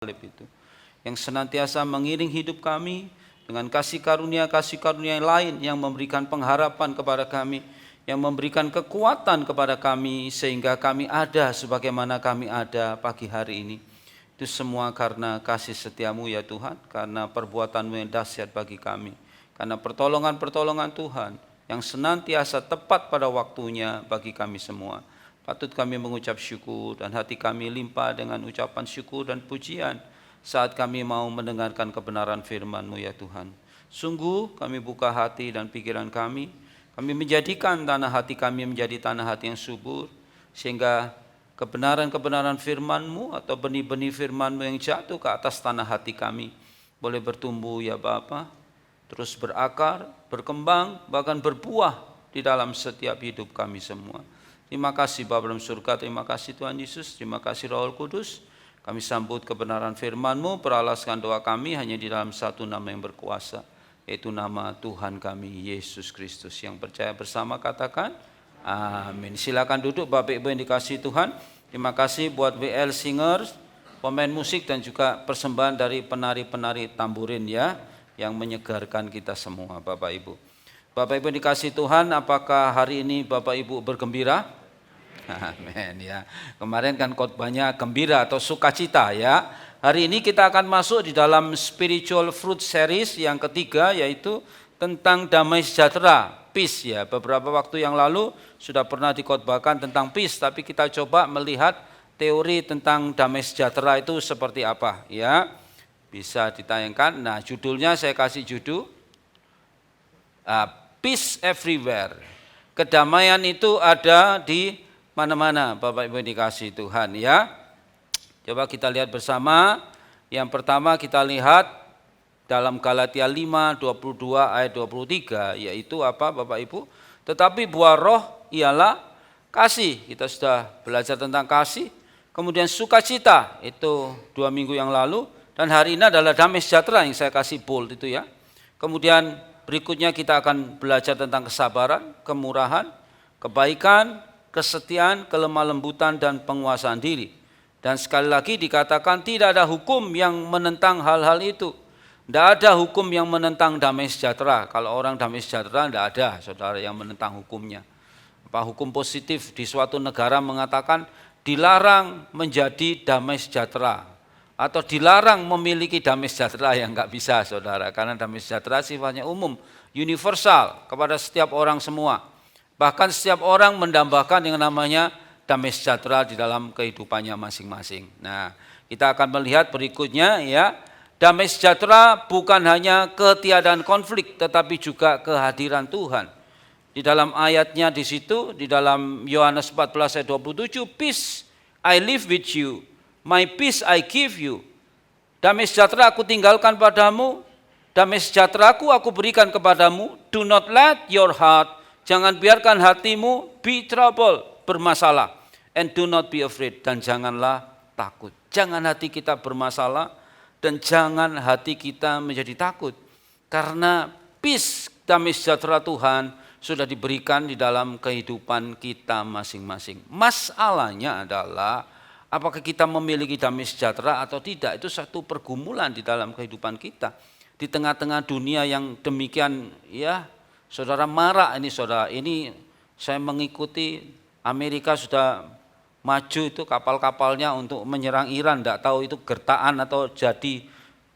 itu yang senantiasa mengiring hidup kami dengan kasih karunia yang lain yang memberikan pengharapan kepada kami, yang memberikan kekuatan kepada kami sehingga kami ada sebagaimana kami ada pagi hari ini. Itu semua karena kasih setiamu ya Tuhan, karena perbuatanmu yang dahsyat bagi kami, karena pertolongan-pertolongan Tuhan yang senantiasa tepat pada waktunya bagi kami semua. Patut kami mengucap syukur dan hati kami limpah dengan ucapan syukur dan pujian saat kami mau mendengarkan kebenaran firman-Mu ya Tuhan. Sungguh kami buka hati dan pikiran kami menjadikan tanah hati kami menjadi tanah hati yang subur, sehingga kebenaran-kebenaran firman-Mu atau benih-benih firman-Mu yang jatuh ke atas tanah hati kami boleh bertumbuh ya Bapa, terus berakar, berkembang, bahkan berbuah di dalam setiap hidup kami semua. Terima kasih Bapa dalam surga, terima kasih Tuhan Yesus, terima kasih Roh Kudus. Kami sambut kebenaran firman-Mu, peralaskan doa kami hanya di dalam satu nama yang berkuasa, yaitu nama Tuhan kami Yesus Kristus. Yang percaya bersama katakan amin. Silakan duduk Bapak Ibu yang dikasihi Tuhan. Terima kasih buat WL Singers, pemain musik dan juga persembahan dari penari-penari tamburin ya, yang menyegarkan kita semua Bapak Ibu. Bapak Ibu yang dikasihi Tuhan, apakah hari ini Bapak Ibu bergembira? Amin ya. Kemarin kan khotbahnya gembira atau sukacita ya. Hari ini kita akan masuk di dalam Spiritual Fruit Series yang ketiga, yaitu tentang damai sejahtera, peace ya. Beberapa waktu yang lalu sudah pernah dikhotbahkan tentang peace, tapi kita coba melihat teori tentang damai sejahtera itu seperti apa ya. Bisa ditayangkan. Nah, judulnya saya kasih judul Peace Everywhere. Kedamaian itu ada di mana-mana Bapak Ibu dikasih Tuhan ya. Coba kita lihat bersama. Yang pertama kita lihat dalam Galatia 5:22 ayat 23, yaitu apa Bapak Ibu? Tetapi buah roh ialah kasih. Kita sudah belajar tentang kasih. Kemudian sukacita, itu 2 minggu yang lalu. Dan hari ini adalah damai sejahtera yang saya kasih bold itu ya. Kemudian berikutnya kita akan belajar tentang kesabaran, kemurahan, kebaikan, kesetiaan, kelemah lembutan, dan penguasaan diri. Dan sekali lagi dikatakan tidak ada hukum yang menentang hal-hal itu. Tidak ada hukum yang menentang damai sejahtera. Kalau orang damai sejahtera tidak ada saudara yang menentang hukumnya. Apa hukum positif di suatu negara mengatakan dilarang menjadi damai sejahtera atau dilarang memiliki damai sejahtera, yang enggak bisa saudara, karena damai sejahtera sifatnya umum, universal kepada setiap orang semua. Bahkan setiap orang mendambakan yang namanya damai sejahtera di dalam kehidupannya masing-masing. Nah, kita akan melihat berikutnya ya, damai sejahtera bukan hanya ketiadaan konflik, tetapi juga kehadiran Tuhan. Di dalam ayatnya di situ, di dalam Yohanes 14 ayat 27, peace I live with you, my peace I give you. Damai sejahtera aku tinggalkan padamu, damai sejahteraku aku berikan kepadamu. Do not let your heart, jangan biarkan hatimu be trouble, bermasalah. And do not be afraid, dan janganlah takut. Jangan hati kita bermasalah dan jangan hati kita menjadi takut. Karena peace, damai sejahtera Tuhan sudah diberikan di dalam kehidupan kita masing-masing. Masalahnya adalah apakah kita memiliki damai sejahtera atau tidak. Itu satu pergumulan di dalam kehidupan kita. Di tengah-tengah dunia yang demikian ya, saudara marah ini saudara, ini saya mengikuti Amerika sudah maju itu kapal-kapalnya untuk menyerang Iran, tidak tahu itu gertaan atau jadi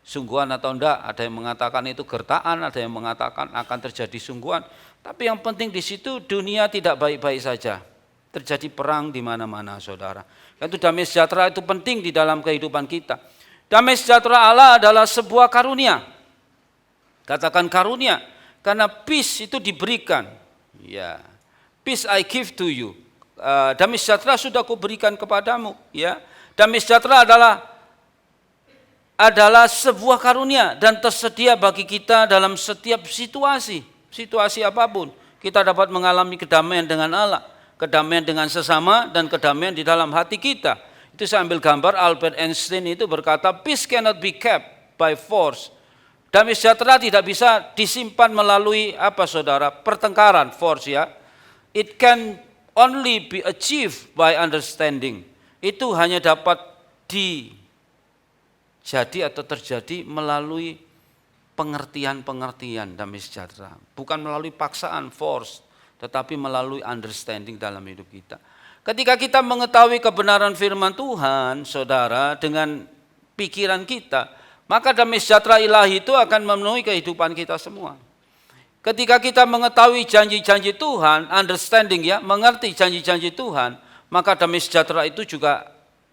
sungguhan atau enggak. Ada yang mengatakan itu gertaan, ada yang mengatakan akan terjadi sungguhan. Tapi yang penting di situ dunia tidak baik-baik saja. Terjadi perang di mana-mana saudara. Itu damai sejahtera itu penting di dalam kehidupan kita. Damai sejahtera Allah adalah sebuah karunia. Katakan karunia. Karena peace itu diberikan, ya. Peace I give to you. Damai sejahtera sudah aku berikan kepadamu, ya. Damai sejahtera adalah sebuah karunia dan tersedia bagi kita dalam setiap situasi apapun. Kita dapat mengalami kedamaian dengan Allah, kedamaian dengan sesama, dan kedamaian di dalam hati kita. Itu saya ambil gambar, Albert Einstein itu berkata, peace cannot be kept by force. Damai sejahtera tidak bisa disimpan melalui apa saudara? Pertengkaran, force ya. It can only be achieved by understanding. Itu hanya dapat jadi atau terjadi melalui pengertian-pengertian damai sejahtera. Bukan melalui paksaan, force, tetapi melalui understanding dalam hidup kita. Ketika kita mengetahui kebenaran firman Tuhan, saudara, dengan pikiran kita, maka damai sejahtera ilahi itu akan memenuhi kehidupan kita semua. Ketika kita mengetahui janji-janji Tuhan, understanding ya, mengerti janji-janji Tuhan, maka damai sejahtera itu juga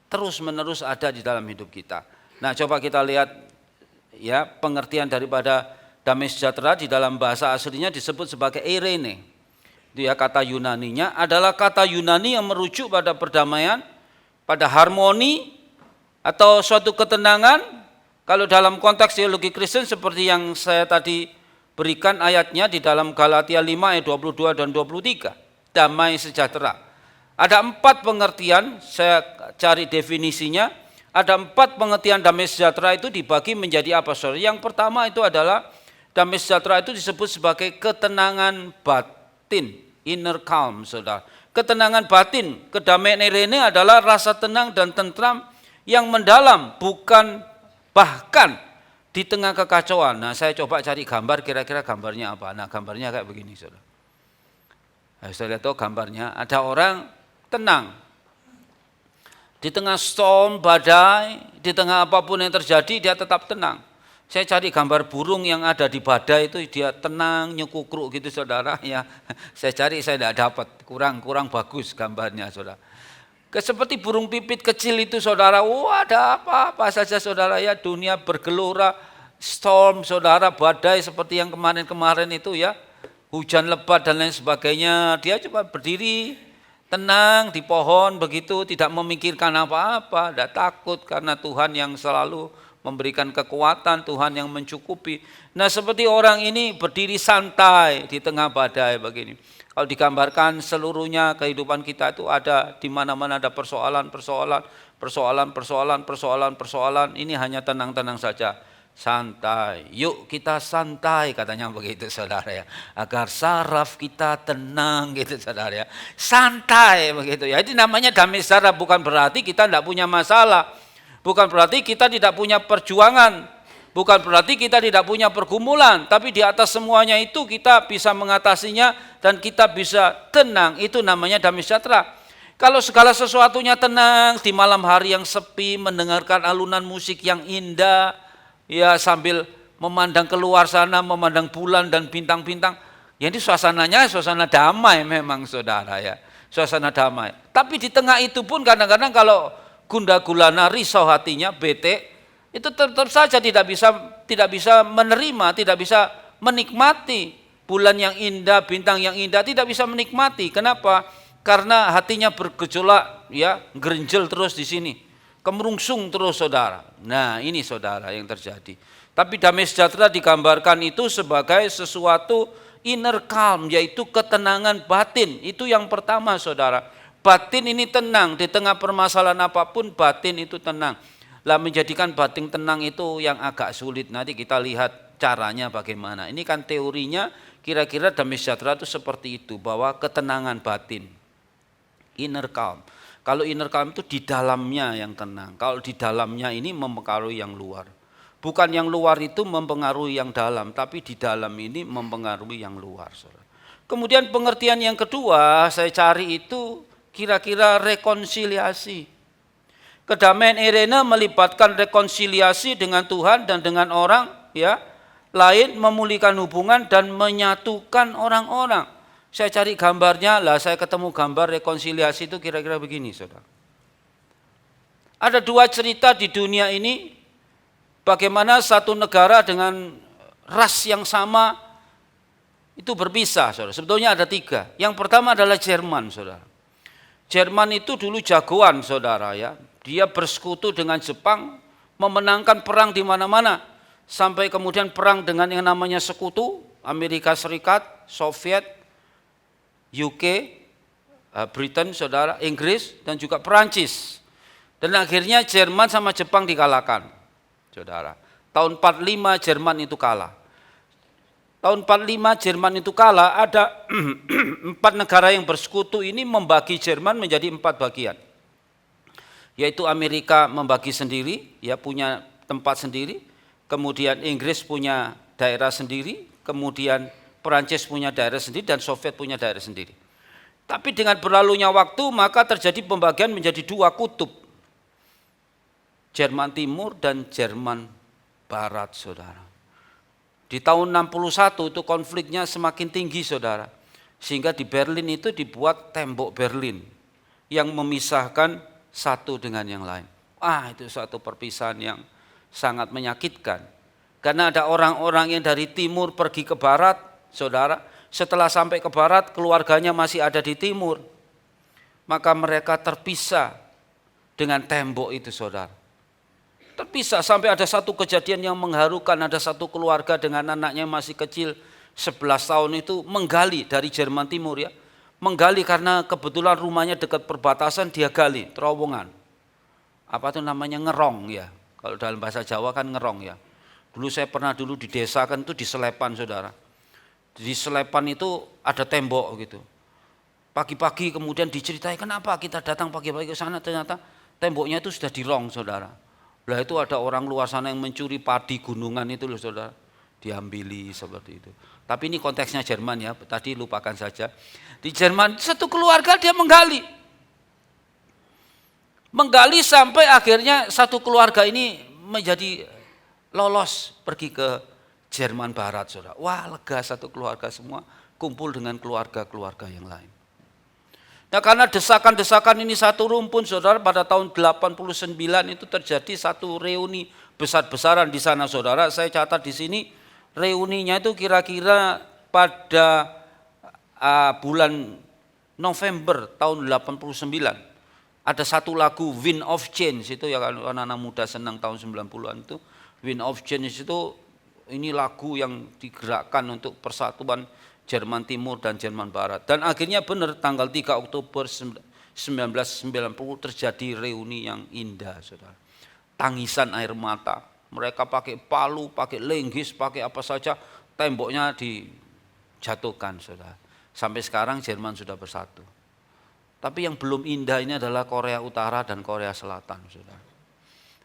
terus-menerus ada di dalam hidup kita. Nah, coba kita lihat ya pengertian daripada damai sejahtera di dalam bahasa aslinya disebut sebagai eirene. Dia kata Yunaninya adalah kata Yunani yang merujuk pada perdamaian, pada harmoni atau suatu ketenangan. Kalau dalam konteks teologi Kristen seperti yang saya tadi berikan ayatnya di dalam Galatia 5 ayat 22 dan 23, damai sejahtera. Ada 4 pengertian, saya cari definisinya. Ada 4 pengertian damai sejahtera itu dibagi menjadi apa, saudara? Yang pertama itu adalah damai sejahtera itu disebut sebagai ketenangan batin, inner calm, saudara. Ketenangan batin, kedamaian eirene adalah rasa tenang dan tentram yang mendalam, bukan bahkan di tengah kekacauan. Nah, saya coba cari gambar, kira-kira gambarnya apa? Nah, gambarnya kayak begini, saudara. Nah, saya lihat gambarnya, ada orang tenang. Di tengah storm, badai, di tengah apapun yang terjadi, dia tetap tenang. Saya cari gambar burung yang ada di badai itu, dia tenang, nyekukruk gitu, saudara. Ya, saya cari, saya tidak dapat, kurang bagus gambarnya, saudara. Seperti burung pipit kecil itu, saudara. Wah, ada apa saja, saudara, ya, dunia bergelora, storm, saudara, badai seperti yang kemarin-kemarin itu, ya, hujan lebat dan lain sebagainya. Dia cuma berdiri tenang di pohon begitu, tidak memikirkan apa-apa, tidak takut karena Tuhan yang selalu memberikan kekuatan, Tuhan yang mencukupi. Nah, seperti orang ini berdiri santai di tengah badai begini. Kalau digambarkan seluruhnya kehidupan kita itu ada di mana-mana ada persoalan, ini hanya tenang-tenang saja. Santai, yuk kita santai, katanya begitu, saudara, ya, agar saraf kita tenang gitu, saudara, ya, santai begitu ya. Itu namanya damai sejahtera. Bukan berarti kita tidak punya masalah, bukan berarti kita tidak punya perjuangan, bukan berarti kita tidak punya pergumulan, tapi di atas semuanya itu kita bisa mengatasinya dan kita bisa tenang. Itu namanya damai sejahtera. Kalau segala sesuatunya tenang, di malam hari yang sepi, mendengarkan alunan musik yang indah, ya, sambil memandang keluar sana, memandang bulan dan bintang-bintang. Ya, ini suasananya suasana damai memang, saudara, ya. Suasana damai. Tapi di tengah itu pun kadang-kadang kalau gundah gulana, risau hatinya, bete, itu tetap saja tidak bisa menerima, tidak bisa menikmati bulan yang indah, bintang yang indah, tidak bisa menikmati. Kenapa? Karena hatinya bergejolak, ya, gerenjel terus di sini. Kemerungsung terus, saudara. Nah, ini, saudara, yang terjadi. Tapi damai sejahtera digambarkan itu sebagai sesuatu inner calm, yaitu ketenangan batin. Itu yang pertama, saudara. Batin ini tenang, di tengah permasalahan apapun batin itu tenang. Lah, menjadikan batin tenang itu yang agak sulit. Nanti kita lihat caranya bagaimana. Ini kan teorinya, kira-kira damai sejahtera itu seperti itu, bahwa ketenangan batin, inner calm. Kalau inner calm itu di dalamnya yang tenang. Kalau di dalamnya ini mempengaruhi yang luar. Bukan yang luar itu mempengaruhi yang dalam, tapi di dalam ini mempengaruhi yang luar. Kemudian pengertian yang kedua saya cari itu kira-kira rekonsiliasi. Kedamaian eirene melibatkan rekonsiliasi dengan Tuhan dan dengan orang, ya, lain, memulihkan hubungan dan menyatukan orang-orang. Saya cari gambarnya, lah saya ketemu gambar rekonsiliasi itu kira-kira begini, saudara. Ada 2 cerita di dunia ini, bagaimana satu negara dengan ras yang sama itu berpisah, saudara. Sebetulnya ada 3. Yang pertama adalah Jerman, saudara. Jerman itu dulu jagoan, saudara, ya. Dia bersekutu dengan Jepang, memenangkan perang di mana-mana, sampai kemudian perang dengan yang namanya sekutu, Amerika Serikat, Soviet, UK, Britain, saudara, Inggris, dan juga Perancis. Dan akhirnya Jerman sama Jepang dikalahkan, saudara. Tahun 45 Jerman itu kalah. Tahun 45 Jerman itu kalah, ada 4 negara yang bersekutu ini membagi Jerman menjadi 4 bagian. Yaitu Amerika membagi sendiri, ya, punya tempat sendiri, kemudian Inggris punya daerah sendiri, kemudian Perancis punya daerah sendiri, dan Soviet punya daerah sendiri. Tapi dengan berlalunya waktu maka terjadi pembagian menjadi dua kutub, Jerman Timur dan Jerman Barat, saudara. Di tahun 61 itu konfliknya semakin tinggi, saudara. Sehingga di Berlin itu dibuat tembok Berlin yang memisahkan satu dengan yang lain. Itu suatu perpisahan yang sangat menyakitkan. Karena ada orang-orang yang dari timur pergi ke barat, saudara. Setelah sampai ke barat, keluarganya masih ada di timur. Maka mereka terpisah dengan tembok itu, saudara. Terpisah sampai ada satu kejadian yang mengharukan, ada satu keluarga dengan anaknya yang masih kecil, 11 tahun itu menggali dari Jerman Timur ya. Menggali karena kebetulan rumahnya dekat perbatasan, dia gali terowongan. Apa itu namanya, ngerong ya. Kalau dalam bahasa Jawa kan ngerong ya. Dulu saya pernah di desa kan itu di Selepan, saudara. Di Selepan itu ada tembok gitu. Pagi-pagi kemudian diceritai kenapa kita datang pagi-pagi ke sana, ternyata temboknya itu sudah dirong, saudara. Lah itu ada orang luar sana yang mencuri padi gunungan itu loh, saudara. Diambili seperti itu. Tapi ini konteksnya Jerman ya, tadi lupakan saja. Di Jerman satu keluarga dia menggali. Menggali sampai akhirnya satu keluarga ini menjadi lolos pergi ke Jerman Barat, saudara. Wah, lega satu keluarga semua kumpul dengan keluarga-keluarga yang lain. Nah, karena desakan-desakan ini satu rumpun, saudara, pada tahun 89 itu terjadi satu reuni besar-besaran di sana, saudara. Saya catat di sini reuninya itu kira-kira pada bulan November tahun 89. Ada satu lagu Wind of Change itu ya, kalau anak-anak muda senang tahun 90-an itu. Wind of Change itu ini lagu yang digerakkan untuk persatuan Jerman Timur dan Jerman Barat. Dan akhirnya benar tanggal 3 Oktober 1990 terjadi reuni yang indah, saudara. Tangisan air mata. Mereka pakai palu, pakai lenggis, pakai apa saja, temboknya dijatuhkan, saudara. Sampai sekarang Jerman sudah bersatu. Tapi yang belum indah ini adalah Korea Utara dan Korea Selatan, saudara.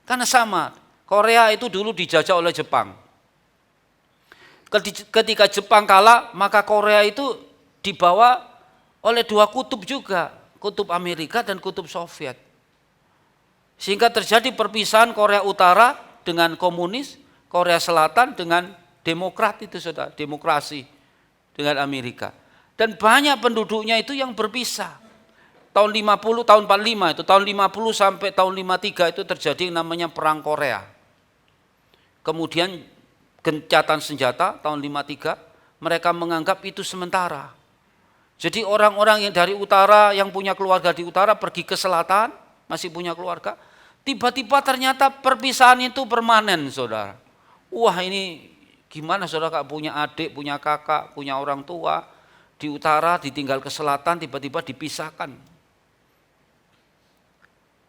Karena sama, Korea itu dulu dijajah oleh Jepang. Ketika Jepang kalah, maka Korea itu dibawa oleh dua kutub juga, kutub Amerika dan kutub Soviet. Sehingga terjadi perpisahan Korea Utara dengan komunis, Korea Selatan dengan demokrat itu, saudara, demokrasi dengan Amerika. Dan banyak penduduknya itu yang berpisah. Tahun 50, tahun 45 itu, tahun 50 sampai tahun 53 itu terjadi yang namanya Perang Korea. Kemudian gencatan senjata tahun 53, mereka menganggap itu sementara. Jadi orang-orang yang dari utara, yang punya keluarga di utara pergi ke selatan, masih punya keluarga. Tiba-tiba ternyata perpisahan itu permanen, saudara. Wah, ini gimana, saudara, punya adik, punya kakak, punya orang tua di utara ditinggal ke selatan, tiba-tiba dipisahkan.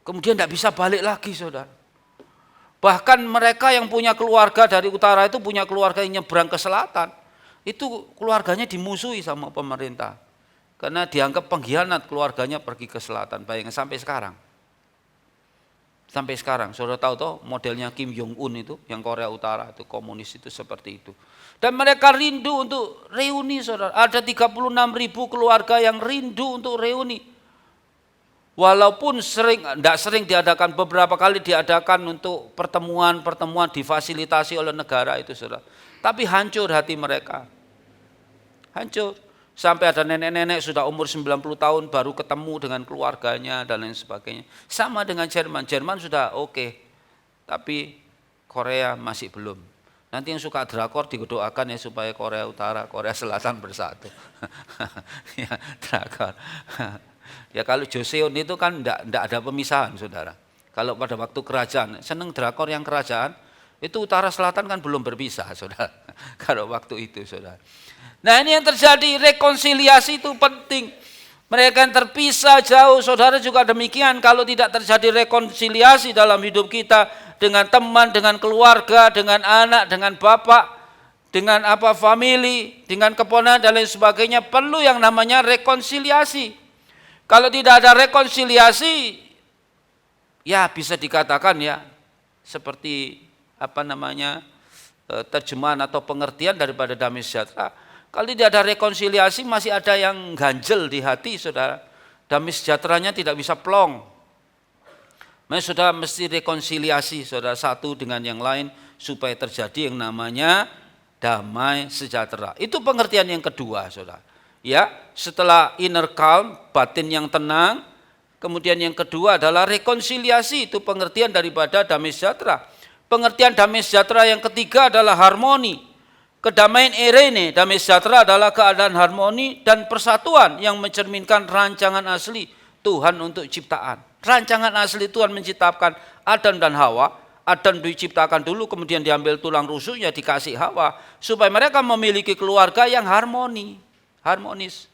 Kemudian tidak bisa balik lagi, saudara. Bahkan mereka yang punya keluarga dari utara itu punya keluarga yang nyebrang ke selatan. Itu keluarganya dimusuhi sama pemerintah. Karena dianggap pengkhianat keluarganya pergi ke selatan. Bayangkan sampai sekarang. Sampai sekarang, saudara tahu toh modelnya Kim Jong Un itu, yang Korea Utara itu komunis itu seperti itu. Dan mereka rindu untuk reuni, saudara. Ada 36.000 keluarga yang rindu untuk reuni. Walaupun tidak sering diadakan, beberapa kali diadakan untuk pertemuan-pertemuan difasilitasi oleh negara itu, saudara. Tapi hancur hati mereka. Hancur. Sampai ada nenek-nenek sudah umur 90 tahun baru ketemu dengan keluarganya dan lain sebagainya. Sama dengan Jerman. Jerman sudah oke, tapi Korea masih belum. Nanti yang suka drakor didoakan ya supaya Korea Utara, Korea Selatan bersatu. Ya, drakor. Ya kalau Joseon itu kan enggak ada pemisahan, saudara. Kalau pada waktu kerajaan, seneng drakor yang kerajaan, itu utara selatan kan belum berpisah, saudara. Kalau waktu itu, saudara. Nah, ini yang terjadi, rekonsiliasi itu penting. Mereka yang terpisah jauh, saudara juga demikian. Kalau tidak terjadi rekonsiliasi dalam hidup kita dengan teman, dengan keluarga, dengan anak, dengan bapak, dengan famili, dengan keponakan dan lain sebagainya, perlu yang namanya rekonsiliasi. Kalau tidak ada rekonsiliasi, ya bisa dikatakan ya seperti terjemahan atau pengertian daripada damai sejahtera. Kalau tidak ada rekonsiliasi masih ada yang ganjel di hati, saudara. Damai sejahteranya tidak bisa plong. Maka saudara mesti rekonsiliasi saudara satu dengan yang lain supaya terjadi yang namanya damai sejahtera. Itu pengertian yang kedua, saudara. Ya, setelah inner calm, batin yang tenang, kemudian yang kedua adalah rekonsiliasi, itu pengertian daripada damai sejahtera. Pengertian damai sejahtera yang ketiga adalah harmoni. Kedamaian Irene, damai sejahtera adalah keadaan harmoni dan persatuan yang mencerminkan rancangan asli Tuhan untuk ciptaan. Rancangan asli Tuhan menciptakan Adam dan Hawa. Adam diciptakan dulu, kemudian diambil tulang rusuknya, dikasih Hawa, supaya mereka memiliki keluarga yang harmonis.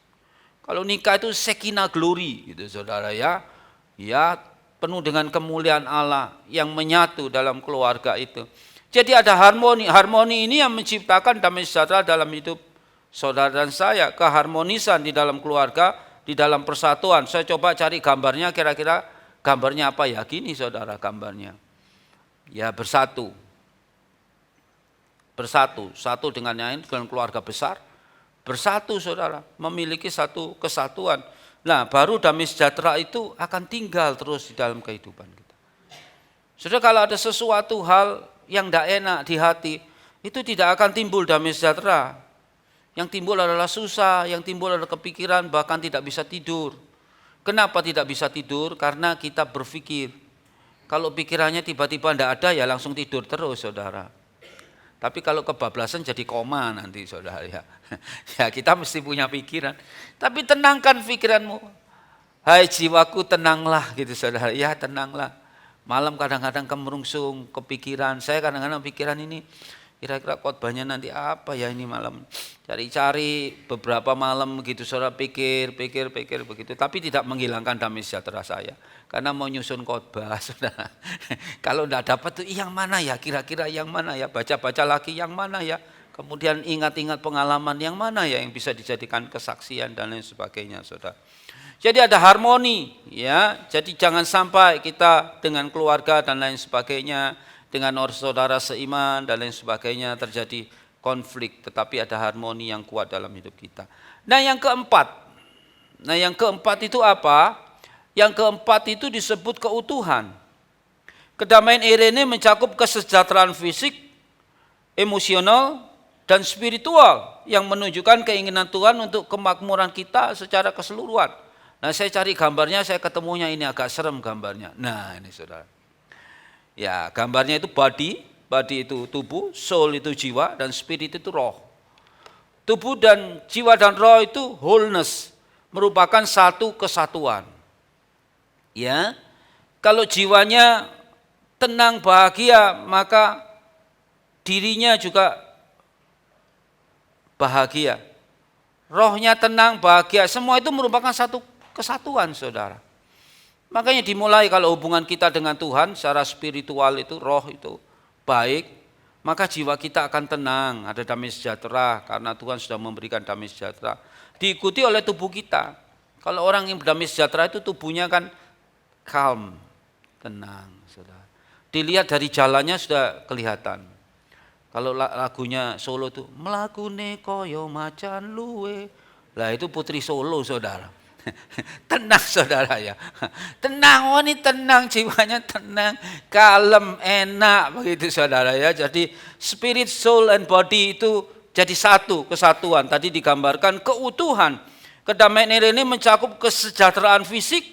Kalau nikah itu Shekinah glory, gitu saudara ya. Ya, penuh dengan kemuliaan Allah yang menyatu dalam keluarga itu. Jadi ada harmoni. Harmoni ini yang menciptakan damai sejahtera dalam hidup saudara dan saya. Keharmonisan di dalam keluarga, di dalam persatuan. Saya coba cari gambarnya, kira-kira gambarnya apa ya? Gini saudara gambarnya. Ya bersatu. Satu dengan yang lain, dengan keluarga besar. Bersatu saudara, memiliki satu kesatuan. Nah baru damai sejahtera itu akan tinggal terus di dalam kehidupan kita. Saudara, kalau ada sesuatu hal yang tidak enak di hati, itu tidak akan timbul damai sejahtera. Yang timbul adalah susah, yang timbul adalah kepikiran, bahkan tidak bisa tidur. Kenapa tidak bisa tidur? Karena kita berpikir. Kalau pikirannya tiba-tiba tidak ada, ya langsung tidur terus saudara. Tapi kalau kebablasan jadi koma nanti saudara ya. Ya kita mesti punya pikiran. Tapi tenangkan pikiranmu. Hai jiwaku tenanglah gitu saudara. Ya tenanglah. Malam kadang-kadang kemerungsung, kepikiran. Saya kadang-kadang pikiran ini kira-kira khotbahnya nanti apa ya ini malam. Cari-cari beberapa malam begitu saudara pikir begitu. Tapi tidak menghilangkan damai sejahtera saya. Karena mau nyusun khotbah saudara. Kalau tidak dapat tuh yang mana ya, kira-kira yang mana ya. Baca-baca lagi yang mana ya. Kemudian ingat-ingat pengalaman yang mana ya yang bisa dijadikan kesaksian dan lain sebagainya saudara. Jadi ada harmoni ya. Jadi jangan sampai kita dengan keluarga dan lain sebagainya, dengan saudara seiman dan lain sebagainya terjadi konflik, tetapi ada harmoni yang kuat dalam hidup kita. Nah yang keempat itu apa? Yang keempat itu disebut keutuhan. Kedamaian Irene mencakup kesejahteraan fisik, emosional, dan spiritual yang menunjukkan keinginan Tuhan untuk kemakmuran kita secara keseluruhan. Nah saya cari gambarnya, saya ketemunya ini agak serem gambarnya. Nah ini saudara. Ya gambarnya itu body itu tubuh, soul itu jiwa, dan spirit itu roh. Tubuh dan jiwa dan roh itu wholeness, merupakan satu kesatuan. Ya, kalau jiwanya tenang bahagia, maka dirinya juga bahagia. Rohnya tenang bahagia, semua itu merupakan satu kesatuan saudara. Makanya dimulai kalau hubungan kita dengan Tuhan secara spiritual itu, roh itu baik, maka jiwa kita akan tenang, ada damai sejahtera karena Tuhan sudah memberikan damai sejahtera. Diikuti oleh tubuh kita. Kalau orang yang berdamai sejahtera itu tubuhnya kan calm, tenang saudara. Dilihat dari jalannya sudah kelihatan. Kalau lagunya Solo itu melakune koyo macan luwe. Lah itu Putri Solo saudara. Tenang saudara ya. Tenang, ini tenang, jiwanya tenang, kalem, enak begitu saudara ya. Jadi spirit, soul, and body itu jadi satu kesatuan. Tadi digambarkan keutuhan. Kedamaian ini mencakup kesejahteraan fisik,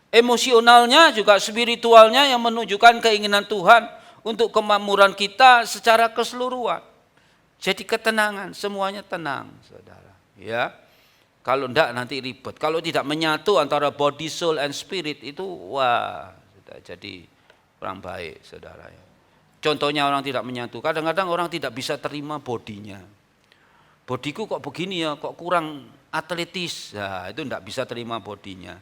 emosionalnya juga spiritualnya yang menunjukkan keinginan Tuhan untuk kemakmuran kita secara keseluruhan. Jadi ketenangan, semuanya tenang saudara ya. Kalau enggak nanti ribet. Kalau tidak menyatu antara body, soul, and spirit itu wah sudah jadi kurang baik saudara ya. Contohnya orang tidak menyatu. Kadang-kadang orang tidak bisa terima bodinya. Bodiku kok begini ya, kok kurang atletis. Nah, itu enggak bisa terima bodinya.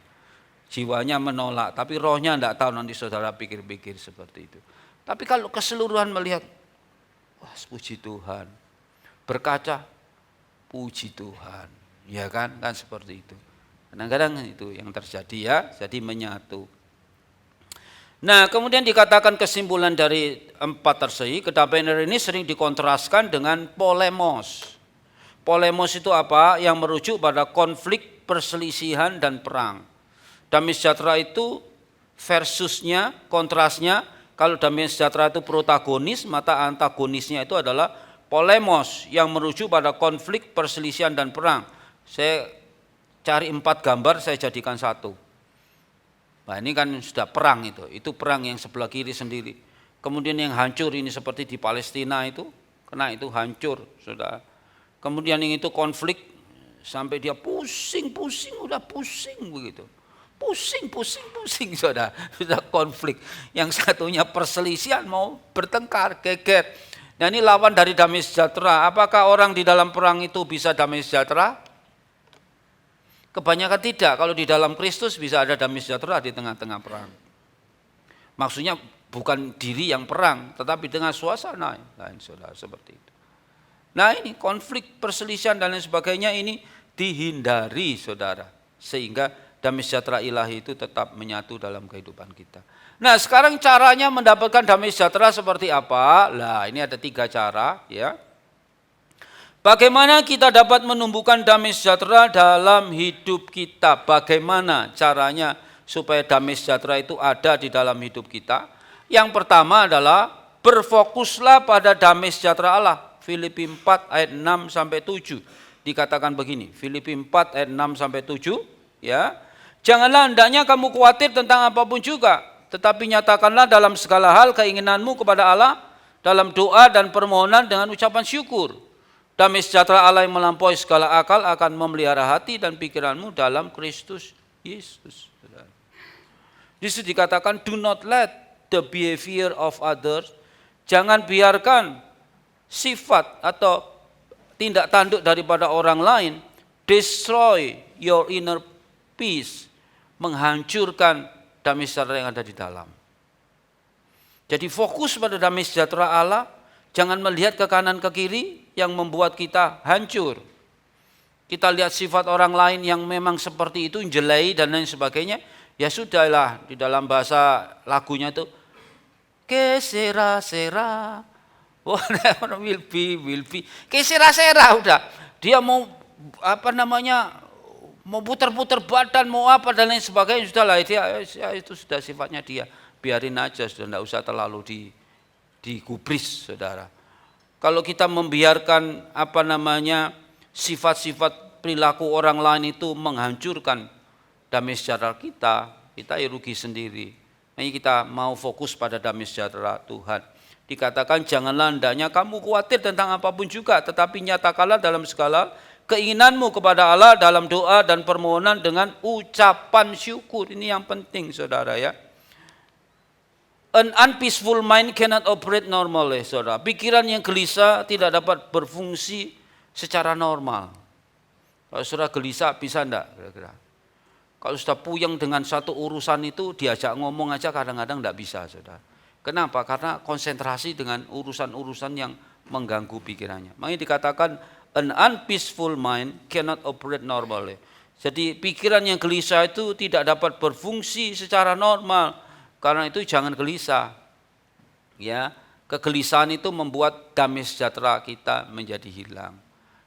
Jiwanya menolak, tapi rohnya enggak tahu, nanti saudara pikir-pikir seperti itu. Tapi kalau keseluruhan melihat, wah puji Tuhan. Berkaca, puji Tuhan. Ya kan seperti itu. Kadang-kadang itu yang terjadi ya, jadi menyatu. Nah, kemudian dikatakan kesimpulan dari 4 tersebut, kedamaian ini sering dikontraskan dengan polemos. Polemos itu apa? Yang merujuk pada konflik, perselisihan, dan perang. Damai sejahtera itu versusnya, kontrasnya, kalau damai sejahtera itu protagonis, maka antagonisnya itu adalah polemos yang merujuk pada konflik, perselisihan, dan perang. Saya cari 4 gambar, saya jadikan satu. Nah ini kan sudah perang itu perang yang sebelah kiri sendiri. Kemudian yang hancur ini seperti di Palestina itu, karena itu hancur, sudah. Kemudian yang itu konflik, sampai dia pusing-pusing, udah pusing begitu. Pusing, sudah konflik. Yang satunya perselisihan, mau bertengkar, geger. Nah ini lawan dari damai sejahtera. Apakah orang di dalam perang itu bisa damai sejahtera? Kebanyakan tidak. Kalau di dalam Kristus bisa ada damai sejahtera di tengah-tengah perang. Maksudnya bukan diri yang perang, tetapi dengan suasana lain, saudara, seperti itu. Nah ini konflik, perselisihan dan lain sebagainya ini dihindari, saudara, sehingga damai sejahtera ilahi itu tetap menyatu dalam kehidupan kita. Nah sekarang caranya mendapatkan damai sejahtera seperti apa? Nah ini ada 3 cara, ya. Bagaimana kita dapat menumbuhkan damai sejahtera dalam hidup kita? Bagaimana caranya supaya damai sejahtera itu ada di dalam hidup kita? Yang pertama adalah berfokuslah pada damai sejahtera Allah. Filipi 4 ayat 6 sampai 7 dikatakan begini. Filipi 4 ayat 6 sampai 7, ya. Janganlah hendaknya kamu khawatir tentang apapun juga, tetapi nyatakanlah dalam segala hal keinginanmu kepada Allah dalam doa dan permohonan dengan ucapan syukur. Damai sejahtera Allah yang melampaui segala akal akan memelihara hati dan pikiranmu dalam Kristus Yesus. Di situ dikatakan do not let the behavior of others, jangan biarkan sifat atau tindak tanduk daripada orang lain destroy your inner peace, menghancurkan damai sejahtera yang ada di dalam. Jadi fokus pada damai sejahtera Allah, jangan melihat ke kanan ke kiri yang membuat kita hancur. Kita lihat sifat orang lain yang memang seperti itu, jelai dan lain sebagainya, ya sudahlah, di dalam bahasa lagunya itu que sera-sera, whatever will be, que sera-sera, udah. Dia mau mau putar-putar badan, mau apa dan lain sebagainya, sudahlah, dia itu sudah sifatnya dia. Biarin aja, sudah tidak usah terlalu digubris, saudara. Kalau kita membiarkan sifat-sifat perilaku orang lain itu menghancurkan damai sejahtera kita ya rugi sendiri. Nah, kita mau fokus pada damai sejahtera Tuhan. Dikatakan janganlah hendaknya kamu khawatir tentang apapun juga, tetapi nyatakanlah dalam segala keinginanmu kepada Allah dalam doa dan permohonan dengan ucapan syukur. Ini yang penting, saudara, ya. An unpeaceful mind cannot operate normally, saudara. Pikiran yang gelisah tidak dapat berfungsi secara normal. Kalau saudara gelisah bisa enggak kira-kira? Kalau sudah puyeng dengan satu urusan itu, diajak ngomong aja kadang-kadang enggak bisa, saudara. Kenapa? Karena konsentrasi dengan urusan-urusan yang mengganggu pikirannya. Makanya dikatakan an unpeaceful mind cannot operate normally. Jadi pikiran yang gelisah itu tidak dapat berfungsi secara normal. Karena itu jangan gelisah. Ya, kegelisahan itu membuat damai sejahtera kita menjadi hilang.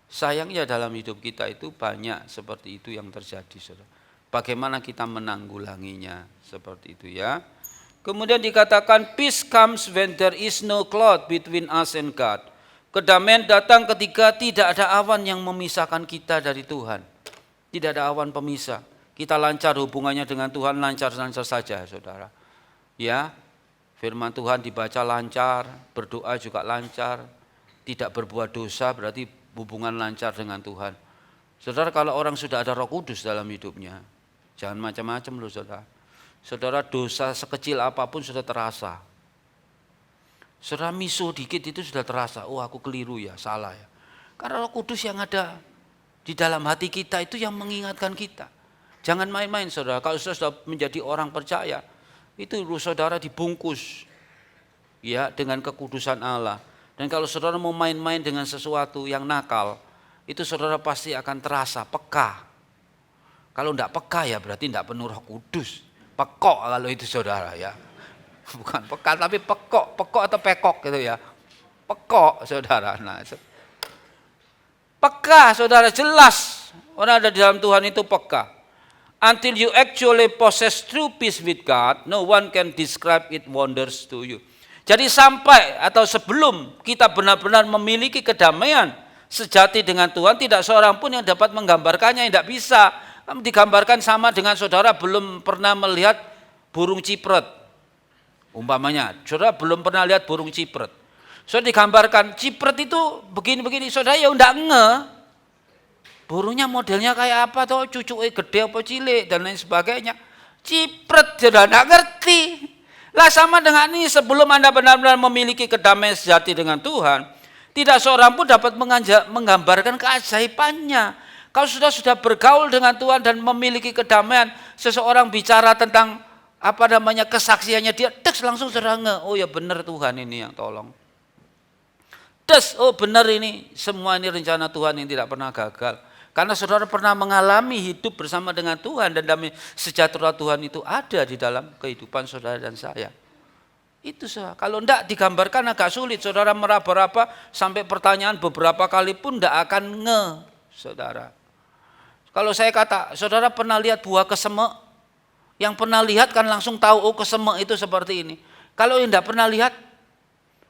Sayangnya dalam hidup kita itu banyak seperti itu yang terjadi, saudara. Bagaimana kita menanggulanginya seperti itu, ya. Kemudian dikatakan peace comes when there is no cloud between us and God. Kedamaian datang ketika tidak ada awan yang memisahkan kita dari Tuhan. Tidak ada awan pemisah. Kita lancar hubungannya dengan Tuhan, lancar-lancar saja, saudara. Ya, firman Tuhan dibaca lancar, berdoa juga lancar, tidak berbuat dosa berarti hubungan lancar dengan Tuhan. Saudara, kalau orang sudah ada Roh Kudus dalam hidupnya, jangan macam-macam loh, saudara. Saudara, dosa sekecil apapun sudah terasa. Saudara misuh dikit itu sudah terasa, oh aku keliru ya, salah ya. Karena Roh Kudus yang ada di dalam hati kita itu yang mengingatkan kita. Jangan main-main, saudara. Kalau sudah menjadi orang percaya, itu saudara dibungkus ya dengan kekudusan Allah. Dan kalau saudara mau main-main dengan sesuatu yang nakal, itu saudara pasti akan terasa peka. Kalau enggak peka ya berarti enggak penuh Roh Kudus. Pekok kalau itu, saudara, ya. Bukan peka tapi pekok, pekok atau pekok gitu ya. Pekok saudara. Nah, peka saudara, jelas orang ada di dalam Tuhan itu peka. Until you actually possess true peace with God, no one can describe it wonders to you. Jadi sampai atau sebelum kita benar-benar memiliki kedamaian sejati dengan Tuhan, tidak seorang pun yang dapat menggambarkannya, tidak bisa. Digambarkan sama dengan saudara belum pernah melihat burung cipret. Umpamanya, saudara belum pernah lihat burung cipret. Saudara digambarkan cipret itu begini-begini, saudara ya enggak burungnya modelnya kayak apa tuh, cucuke gede apa cilik dan lain sebagainya. Cipret sudah enggak ngerti. Lah sama dengan ini, sebelum Anda benar-benar memiliki kedamaian sejati dengan Tuhan, tidak seorang pun dapat menggambarkan keajaibannya. Kalau sudah bergaul dengan Tuhan dan memiliki kedamaian, seseorang bicara tentang kesaksiannya, dia langsung saudara oh ya benar Tuhan ini yang tolong. Oh benar ini, semua ini rencana Tuhan yang tidak pernah gagal. Karena saudara pernah mengalami hidup bersama dengan Tuhan dan damai sejahtera Tuhan itu ada di dalam kehidupan saudara dan saya. Itu saudara. Kalau enggak digambarkan agak sulit, saudara meraba-raba sampai pertanyaan beberapa kali pun enggak akan saudara. Kalau saya kata, saudara pernah lihat buah kesemek? Yang pernah lihat kan langsung tahu, oh kesemek itu seperti ini. Kalau yang enggak pernah lihat,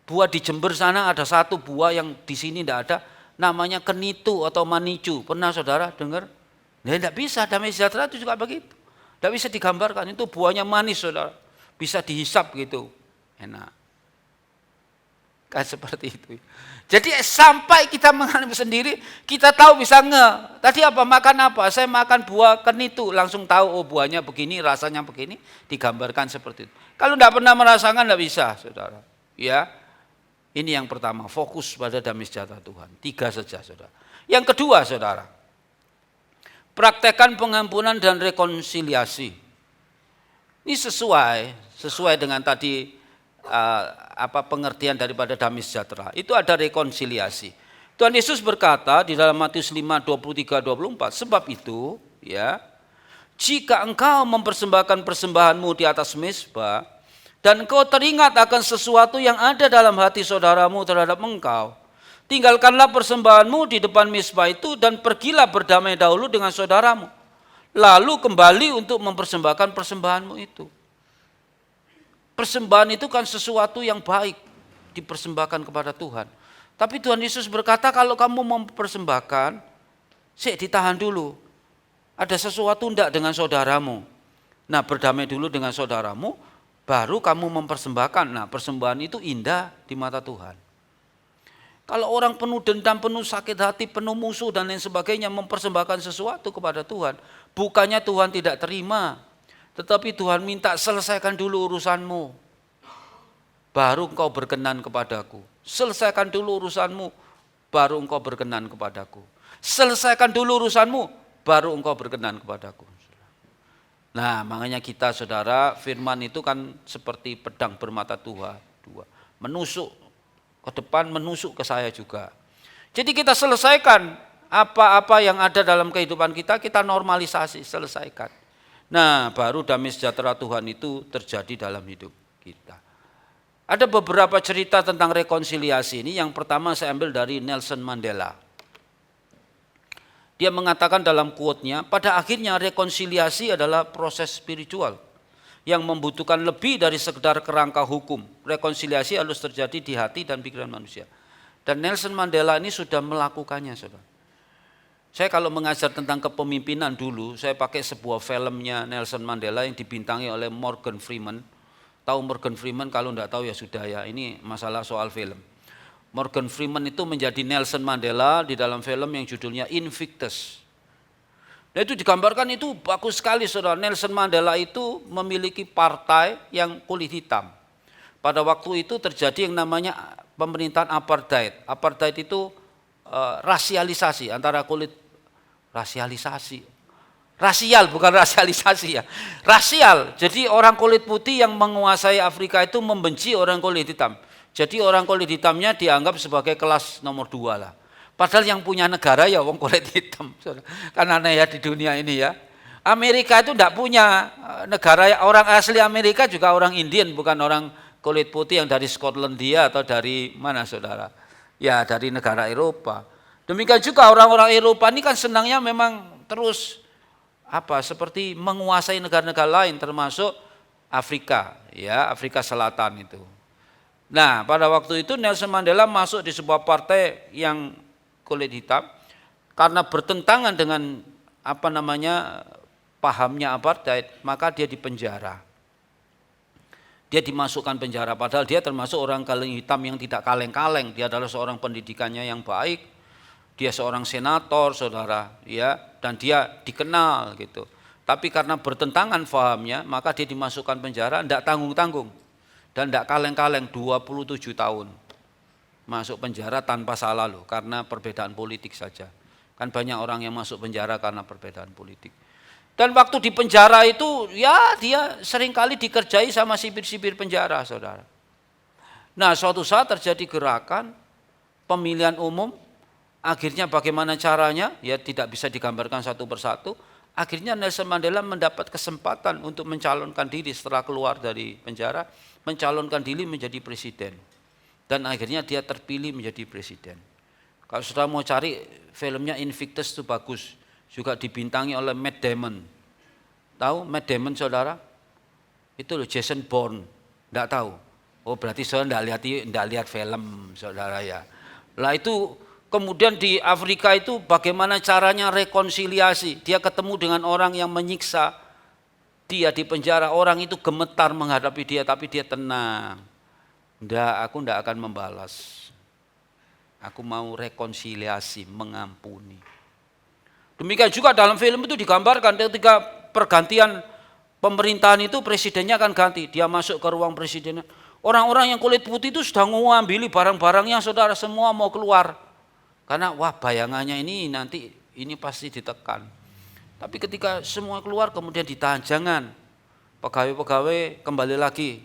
buah di Jember sana ada satu buah yang di sini enggak ada, namanya kenitu atau manicu. Pernah saudara dengar? Nah, enggak bisa, damai sejahtera itu juga begitu. Enggak bisa digambarkan, itu buahnya manis saudara. Bisa dihisap gitu, enak. Kan seperti itu. Jadi sampai kita mengalami sendiri, kita tahu bisa Tadi makan apa? Saya makan buah kenitu, langsung tahu oh buahnya begini, rasanya begini, digambarkan seperti itu. Kalau enggak pernah merasakan enggak bisa, saudara. Ya. Ini yang pertama, fokus pada damai sejahtera Tuhan. 3 saja, saudara. Yang kedua, saudara, praktekkan pengampunan dan rekonsiliasi. Ini sesuai dengan tadi pengertian daripada damai sejahtera. Itu ada rekonsiliasi. Tuhan Yesus berkata di dalam Matius 5, 23, 24, sebab itu, ya, jika engkau mempersembahkan persembahanmu di atas mezbah, dan engkau teringat akan sesuatu yang ada dalam hati saudaramu terhadap engkau, tinggalkanlah persembahanmu di depan mezbah itu dan pergilah berdamai dahulu dengan saudaramu. Lalu kembali untuk mempersembahkan persembahanmu itu. Persembahan itu kan sesuatu yang baik dipersembahkan kepada Tuhan. Tapi Tuhan Yesus berkata kalau kamu mempersembahkan, ditahan dulu. Ada sesuatu enggak dengan saudaramu. Nah berdamai dulu dengan saudaramu, baru kamu mempersembahkan. Nah persembahan itu indah di mata Tuhan. Kalau orang penuh dendam, penuh sakit hati, penuh musuh dan lain sebagainya mempersembahkan sesuatu kepada Tuhan, bukannya Tuhan tidak terima, tetapi Tuhan minta selesaikan dulu urusanmu, baru engkau berkenan kepadaku. Selesaikan dulu urusanmu, baru engkau berkenan kepadaku. Selesaikan dulu urusanmu, baru engkau berkenan kepadaku. Nah makanya kita saudara, firman itu kan seperti pedang bermata dua, menusuk ke depan, menusuk ke saya juga. Jadi kita selesaikan apa-apa yang ada dalam kehidupan kita, kita normalisasi, selesaikan. Nah baru damai sejahtera Tuhan itu terjadi dalam hidup kita. Ada beberapa cerita tentang rekonsiliasi ini. Yang pertama saya ambil dari Nelson Mandela. Dia mengatakan dalam quote-nya, pada akhirnya rekonsiliasi adalah proses spiritual yang membutuhkan lebih dari sekedar kerangka hukum. Rekonsiliasi harus terjadi di hati dan pikiran manusia. Dan Nelson Mandela ini sudah melakukannya, saudara. Saya kalau mengajar tentang kepemimpinan dulu, saya pakai sebuah filmnya Nelson Mandela yang dibintangi oleh Morgan Freeman. Tahu Morgan Freeman? Kalau enggak tahu ya sudah ya, ini masalah soal film. Morgan Freeman itu menjadi Nelson Mandela di dalam film yang judulnya Invictus. Nah itu digambarkan itu bagus sekali saudara. Nelson Mandela itu memiliki partai yang kulit hitam. Pada waktu itu terjadi yang namanya pemerintahan apartheid. Apartheid itu rasialisasi antara kulit, rasial bukan rasialisasi ya, rasial. Jadi orang kulit putih yang menguasai Afrika itu membenci orang kulit hitam. Jadi orang kulit hitamnya dianggap sebagai kelas nomor 2 lah. Padahal yang punya negara ya orang kulit hitam. Kan aneh ya di dunia ini ya. Amerika itu tidak punya negara, orang asli Amerika juga orang Indian, bukan orang kulit putih yang dari Skotlandia atau dari mana saudara? Ya dari negara Eropa. Demikian juga orang-orang Eropa ini kan senangnya memang terus seperti menguasai negara-negara lain termasuk Afrika, ya Afrika Selatan itu. Nah pada waktu itu Nelson Mandela masuk di sebuah partai yang kulit hitam karena bertentangan dengan pahamnya apartheid, maka dia dipenjara. Dia dimasukkan penjara, padahal dia termasuk orang kulit hitam yang tidak kaleng-kaleng. Dia adalah seorang pendidikannya yang baik, dia seorang senator, saudara, ya, dan dia dikenal gitu. Tapi karena bertentangan pahamnya, maka dia dimasukkan penjara, tidak tanggung-tanggung dan tidak kaleng-kaleng, 27 tahun masuk penjara tanpa salah loh, karena perbedaan politik saja. Kan banyak orang yang masuk penjara karena perbedaan politik. Dan waktu di penjara itu ya dia seringkali dikerjai sama sipir-sipir penjara, saudara. Nah suatu saat terjadi gerakan pemilihan umum, akhirnya bagaimana caranya ya tidak bisa digambarkan satu persatu. Akhirnya Nelson Mandela mendapat kesempatan untuk mencalonkan diri setelah keluar dari penjara, mencalonkan diri menjadi presiden. Dan akhirnya dia terpilih menjadi presiden. Kalau sudah mau cari filmnya Invictus itu bagus. Juga dibintangi oleh Matt Damon. Tahu Matt Damon saudara? Itu loh Jason Bourne. Enggak tahu. Oh berarti saudara enggak lihat film saudara ya. Lah itu kemudian di Afrika itu bagaimana caranya rekonsiliasi. Dia ketemu dengan orang yang menyiksa dia di penjara. Orang itu gemetar menghadapi dia tapi dia tenang. Aku enggak akan membalas. Aku mau rekonsiliasi, mengampuni. Demikian juga dalam film itu digambarkan ketika pergantian pemerintahan itu presidennya akan ganti. Dia masuk ke ruang presiden. Orang-orang yang kulit putih itu sudah mengambil barang-barangnya saudara semua mau keluar. Karena wah bayangannya ini nanti ini pasti ditekan. Tapi ketika semua keluar kemudian ditahan. Jangan. Pegawai-pegawai kembali lagi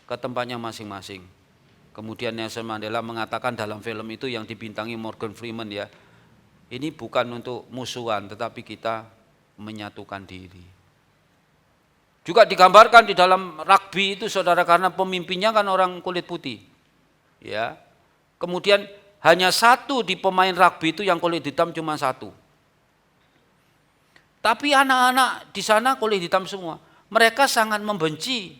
ke tempatnya masing-masing. Kemudian Nelson Mandela mengatakan dalam film itu yang dibintangi Morgan Freeman ya. Ini bukan untuk musuhan, tetapi kita menyatukan diri. Juga digambarkan di dalam rugby itu saudara karena pemimpinnya kan orang kulit putih. Ya. Kemudian hanya satu di pemain rugby itu yang kulit hitam cuma satu. Tapi anak-anak di sana kulit hitam semua. Mereka sangat membenci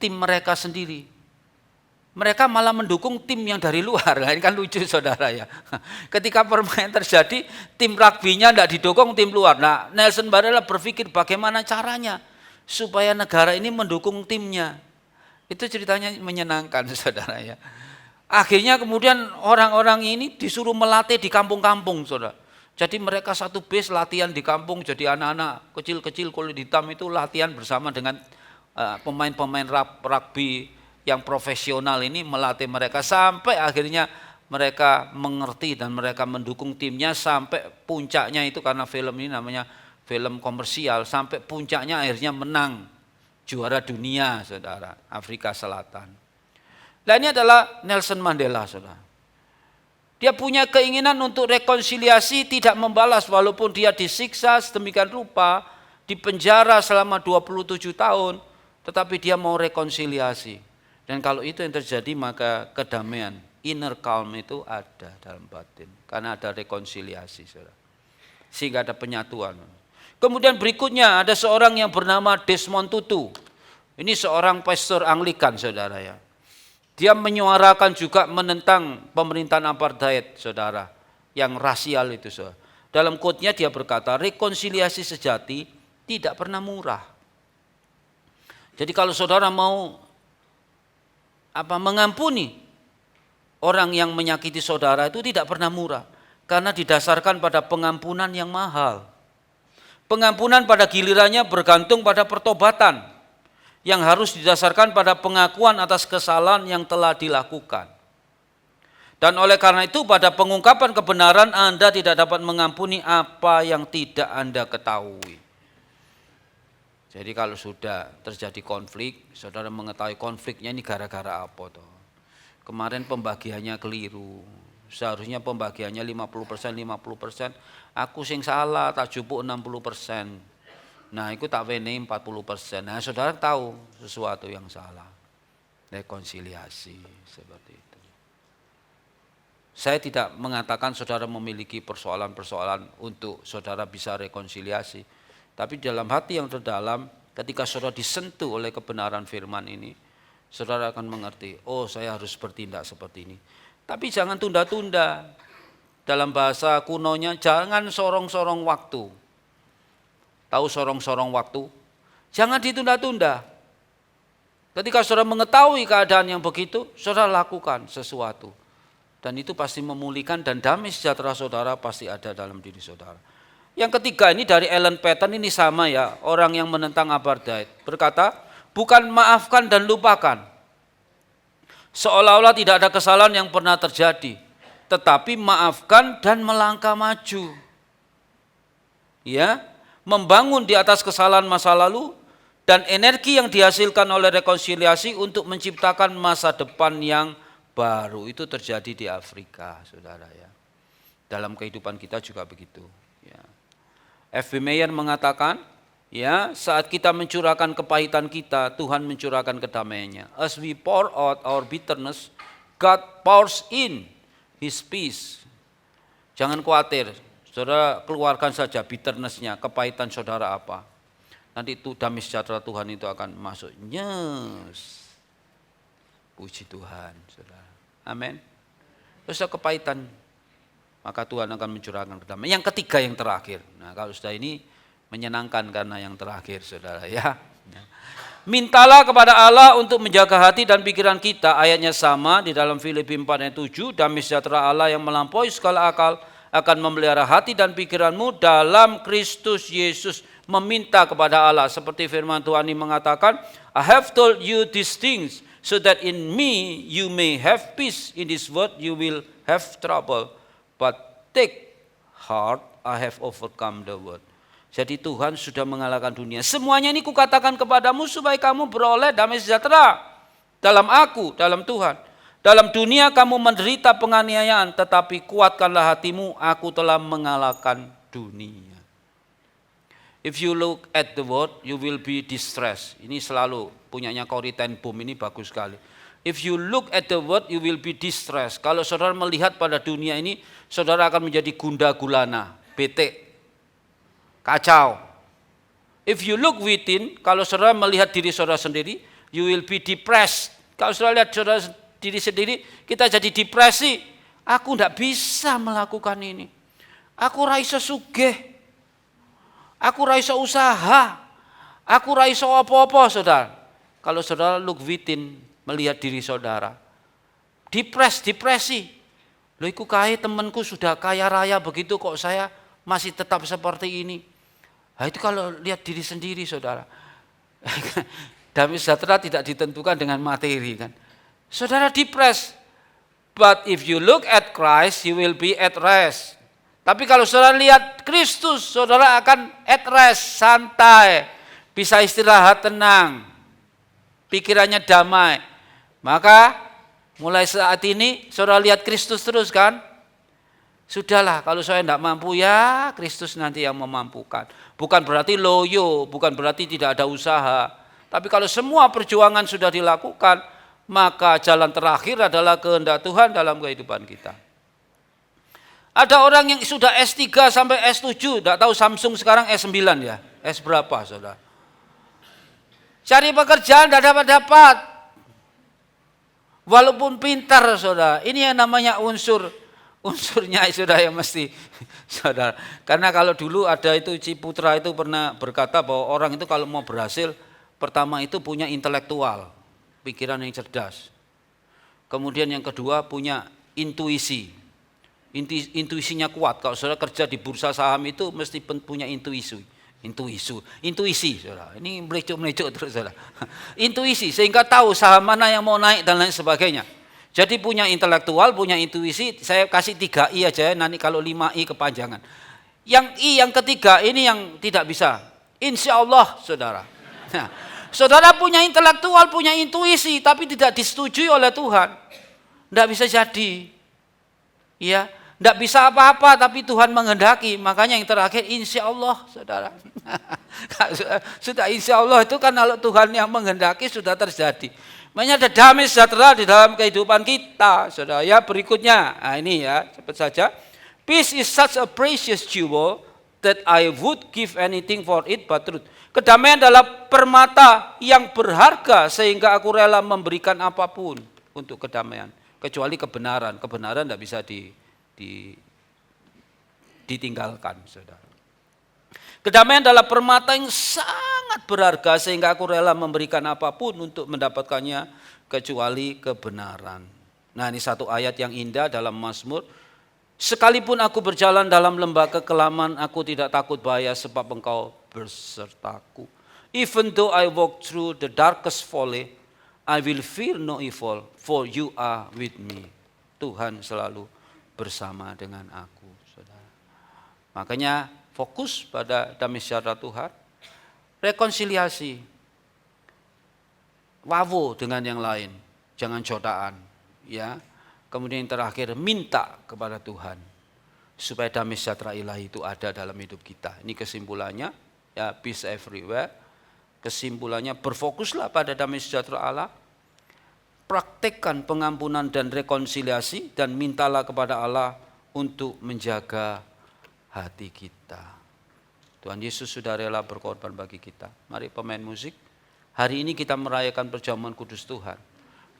tim mereka sendiri. Mereka malah mendukung tim yang dari luar. Nah, ini kan lucu saudara ya. Ketika permainan terjadi, tim rugby-nya tidak didukung tim luar. Nah, Nelson Mandela berpikir bagaimana caranya supaya negara ini mendukung timnya. Itu ceritanya menyenangkan saudara ya. Akhirnya kemudian orang-orang ini disuruh melatih di kampung-kampung saudara. Jadi mereka satu base latihan di kampung, jadi anak-anak kecil-kecil kulit hitam itu latihan bersama dengan pemain-pemain rugby yang profesional ini melatih mereka sampai akhirnya mereka mengerti dan mereka mendukung timnya sampai puncaknya itu karena film ini namanya film komersial sampai puncaknya akhirnya menang juara dunia saudara Afrika Selatan. Nah ini adalah Nelson Mandela saudara. Dia punya keinginan untuk rekonsiliasi tidak membalas walaupun dia disiksa sedemikian rupa dipenjara selama 27 tahun tetapi dia mau rekonsiliasi. Dan kalau itu yang terjadi maka kedamaian, inner calm itu ada dalam batin. Karena ada rekonsiliasi saudara. Sehingga ada penyatuan. Kemudian berikutnya ada seorang yang bernama Desmond Tutu. Ini seorang pastor Anglikan saudara ya. Dia menyuarakan juga menentang pemerintahan apartheid saudara. Yang rasial itu saudara. Dalam quote-nya dia berkata rekonsiliasi sejati tidak pernah murah. Jadi kalau saudara mau mengampuni orang yang menyakiti saudara itu tidak pernah murah karena didasarkan pada pengampunan yang mahal. Pengampunan pada gilirannya bergantung pada pertobatan yang harus didasarkan pada pengakuan atas kesalahan yang telah dilakukan. Dan oleh karena itu pada pengungkapan kebenaran Anda tidak dapat mengampuni apa yang tidak Anda ketahui. Jadi kalau sudah terjadi konflik, saudara mengetahui konfliknya ini gara-gara apa toh. Kemarin pembagiannya keliru, Seharusnya pembagiannya 50%, 50%. Aku sing salah, tak jupuk 60%. Nah, itu tak wenehi 40%. Nah, saudara tahu sesuatu yang salah. Rekonsiliasi seperti itu. Saya tidak mengatakan saudara memiliki persoalan-persoalan untuk saudara bisa rekonsiliasi. Tapi dalam hati yang terdalam, ketika saudara disentuh oleh kebenaran firman ini, saudara akan mengerti, oh saya harus bertindak seperti ini. Tapi jangan tunda-tunda. Dalam bahasa kunonya, jangan sorong-sorong waktu. Tahu sorong-sorong waktu? Jangan ditunda-tunda. Ketika saudara mengetahui keadaan yang begitu, saudara lakukan sesuatu. Dan itu pasti memulihkan dan damai sejahtera saudara pasti ada dalam diri saudara. Yang ketiga ini dari Ellen Patton, ini sama ya, orang yang menentang apartheid. Berkata, bukan maafkan dan lupakan. Seolah-olah tidak ada kesalahan yang pernah terjadi, tetapi maafkan dan melangkah maju. Ya, membangun di atas kesalahan masa lalu dan energi yang dihasilkan oleh rekonsiliasi untuk menciptakan masa depan yang baru. Itu terjadi di Afrika, saudara ya. Dalam kehidupan kita juga begitu. Ya. F.B. Meyer mengatakan, ya, saat kita mencurahkan kepahitan kita, Tuhan mencurahkan kedamaiannya. As we pour out our bitterness, God pours in His peace. Jangan khawatir, saudara keluarkan saja bitterness-nya, kepahitan saudara apa. Nanti itu damai sejahtera Tuhan itu akan masuk. Yes. Puji Tuhan, saudara. Amin. Terus kepahitan, maka Tuhan akan mencurahkan kedamaian. Yang ketiga, yang terakhir. Nah, kalau sudah ini menyenangkan karena yang terakhir, saudara ya. Mintalah kepada Allah untuk menjaga hati dan pikiran kita. Ayatnya sama di dalam Filipi 4 ayat 7. Damai sejahtera Allah yang melampaui segala akal akan memelihara hati dan pikiranmu dalam Kristus Yesus. Meminta kepada Allah seperti firman Tuhan ini mengatakan, I have told you these things so that in me you may have peace. In this world you will have trouble, but take heart, I have overcome the world. Jadi Tuhan sudah mengalahkan dunia. Semuanya ini kukatakan kepadamu supaya kamu beroleh damai sejahtera dalam aku, dalam Tuhan. Dalam dunia kamu menderita penganiayaan, tetapi kuatkanlah hatimu, aku telah mengalahkan dunia. If you look at the world, you will be distressed. Ini selalu punyanya Corrie ten Boom, ini bagus sekali. If you look at the world, you will be distressed. Kalau saudara melihat pada dunia ini, saudara akan menjadi gundah gulana, bete, kacau. If you look within, kalau saudara melihat diri saudara sendiri, you will be depressed. Kalau saudara lihat saudara diri sendiri, kita jadi depresi. Aku tidak bisa melakukan ini. Aku raiso sugih. Aku raiso usaha. Aku raiso apa-apa, saudara. Kalau saudara look within, melihat diri saudara, depresi. Loh, iku kae temanku sudah kaya raya begitu kok saya masih tetap seperti ini. Nah, itu kalau lihat diri sendiri, saudara. Damai sejahtera tidak ditentukan dengan materi, kan. Saudara depres. But if you look at Christ, you will be at rest. Tapi kalau saudara lihat Kristus, saudara akan at rest, santai, bisa istirahat tenang, pikirannya damai. Maka mulai saat ini saudara lihat Kristus terus, kan? Sudahlah, kalau saya tidak mampu, ya Kristus nanti yang memampukan. Bukan berarti loyo, bukan berarti tidak ada usaha. Tapi kalau semua perjuangan sudah dilakukan, maka jalan terakhir adalah kehendak Tuhan dalam kehidupan kita. Ada orang yang sudah S3 sampai S7, tidak tahu Samsung sekarang S9 ya. S berapa, saudara? Cari pekerjaan tidak dapat-dapat. Walaupun pintar, saudara. Ini yang namanya unsurnya sudah yang mesti, saudara. Karena kalau dulu ada itu Ciputra itu pernah berkata bahwa orang itu kalau mau berhasil, pertama itu punya intelektual, pikiran yang cerdas. Kemudian yang kedua punya intuisi. Intuisinya kuat. Kalau saudara kerja di bursa saham itu mesti punya intuisi, saudara. Ini melecuk terus, saudara. Intuisi sehingga tahu saham mana yang mau naik dan lain sebagainya. Jadi punya intelektual, punya intuisi. Saya kasih 3 I aja, nanti kalau 5 I kepanjangan. Yang I yang ketiga ini yang tidak bisa. Insya Allah, saudara. Nah, saudara punya intelektual, punya intuisi, tapi tidak disetujui oleh Tuhan. Tidak bisa jadi. Ya, tidak bisa apa-apa tapi Tuhan menghendaki. Makanya yang terakhir insya Allah, saudara. Sudah insya Allah itu kan kalau Tuhan yang menghendaki sudah terjadi. Makanya ada damai sejahtera di dalam kehidupan kita, saudara. Ya, berikutnya, nah ini ya, cepat saja. Peace is such a precious jewel that I would give anything for it but truth. Kedamaian adalah permata yang berharga sehingga aku rela memberikan apapun untuk kedamaian. Kecuali kebenaran. Kebenaran tidak bisa ditinggalkan, saudara. Kedamaian adalah permata yang sangat berharga sehingga aku rela memberikan apapun untuk mendapatkannya kecuali kebenaran. Nah, ini satu ayat yang indah dalam Mazmur. Sekalipun aku berjalan dalam lembah kekelaman, aku tidak takut bahaya sebab Engkau bersertaku. Even though I walk through the darkest valley, I will fear no evil, for you are with me. Tuhan selalu bersama dengan aku, saudara. Makanya fokus pada damai sejahtera Tuhan, rekonsiliasi, wawo dengan yang lain, jangan codaan, ya. Kemudian yang terakhir, minta kepada Tuhan supaya damai sejahtera ilahi itu ada dalam hidup kita. Ini kesimpulannya, ya, peace everywhere. Kesimpulannya, berfokuslah pada damai sejahtera Allah, praktekkan pengampunan dan rekonsiliasi, dan mintalah kepada Allah untuk menjaga hati kita. Tuhan Yesus sudah rela berkorban bagi kita. Mari pemain musik, hari ini kita merayakan perjamuan kudus Tuhan.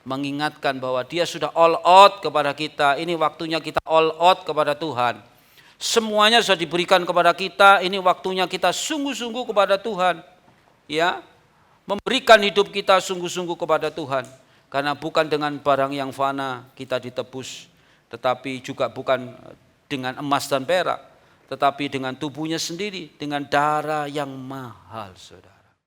Mengingatkan bahwa Dia sudah all out kepada kita. Ini waktunya kita all out kepada Tuhan. Semuanya sudah diberikan kepada kita. Ini waktunya kita sungguh-sungguh kepada Tuhan. Ya, memberikan hidup kita sungguh-sungguh kepada Tuhan. Karena bukan dengan barang yang fana kita ditebus, tetapi juga bukan dengan emas dan perak, tetapi dengan tubuhnya sendiri, dengan darah yang mahal, saudara.